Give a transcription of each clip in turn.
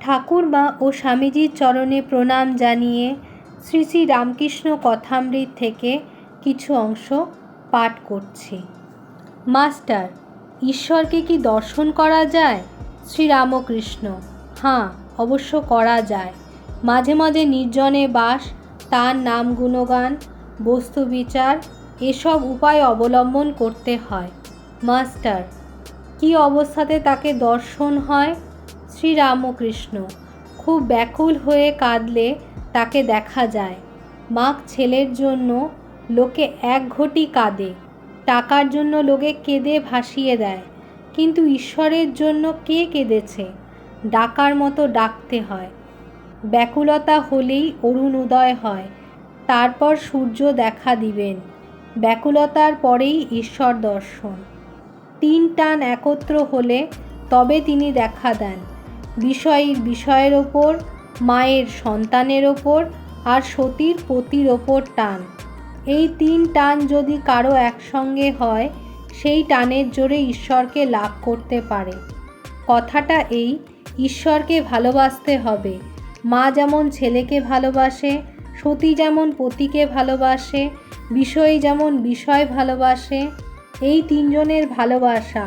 ঠাকুরমা ও স্বামীজির চরণে প্রণাম জানিয়ে শ্রী শ্রী রামকৃষ্ণ কথামৃত থেকে কিছু অংশ পাঠ করছি। মাস্টার, ঈশ্বরকে কি দর্শন করা যায়? শ্রীরামকৃষ্ণ: হ্যাঁ, অবশ্য করা যায়। মাঝে মাঝে নির্জনে বাস, তার নাম গুণগান, বস্তু বিচার এসব উপায় অবলম্বন করতে হয়। মাস্টার, কি অবস্থাতে তাকে দর্শন হয়? শ্রীরামকৃষ্ণ: খুব ব্যাকুল হয়ে কাঁদলে তাকে দেখা যায়। মাক ছেলের জন্য লোকে এক ঘটি কাঁদে, টাকার জন্য লোকে কেঁদে ভাসিয়ে দেয়, কিন্তু ঈশ্বরের জন্য কে কেঁদেছে? ডাকার মতো ডাকতে হয়। ব্যাকুলতা হলেই অরুণ উদয় হয়, তারপর সূর্য দেখা দিবেন। ব্যাকুলতার পরেই ঈশ্বর দর্শন। 3 টান একত্র হলে তবে তিনি দেখা দেন। বিষয়ীর বিষয়ের ওপর, মায়ের সন্তানের ওপর, আর সতীর পতির ওপর টান। এই 3 টান যদি কারো একসঙ্গে হয়, সেই টানের জোরে ঈশ্বরকে লাভ করতে পারে। কথাটা এই, ঈশ্বরকে ভালোবাসতে হবে। মা যেমন ছেলেকে ভালোবাসে, সতী যেমন পতিকে ভালোবাসে, বিষয়ী যেমন বিষয় ভালোবাসে। এই 3 জনের ভালোবাসা,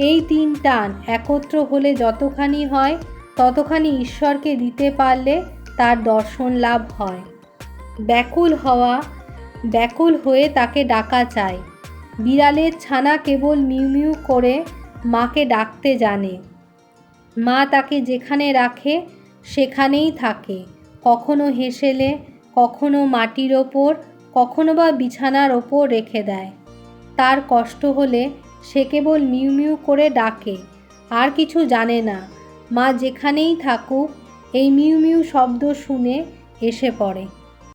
এই 3 টান একত্র হলে যতখানি হয়, ততখানি ঈশ্বরকে দিতে পারলে তার দর্শন লাভ হয়। ব্যাকুল হওয়া, ব্যাকুল হয়ে তাকে ডাকা চাই। বিড়ালের ছানা কেবল মিউ মিউ করে মাকে ডাকতে জানে। মা তাকে যেখানে রাখে সেখানেই থাকে, কখনো হেসেলে, কখনো মাটির ওপর, কখনো বা বিছানার ওপর রেখে দেয়। তার কষ্ট হলে সে কেবল মিউ মিউ করে ডাকে, আর কিছু জানে না। মা যেখানেই থাকুক এই মিউ মিউ শব্দ শুনে এসে পড়ে।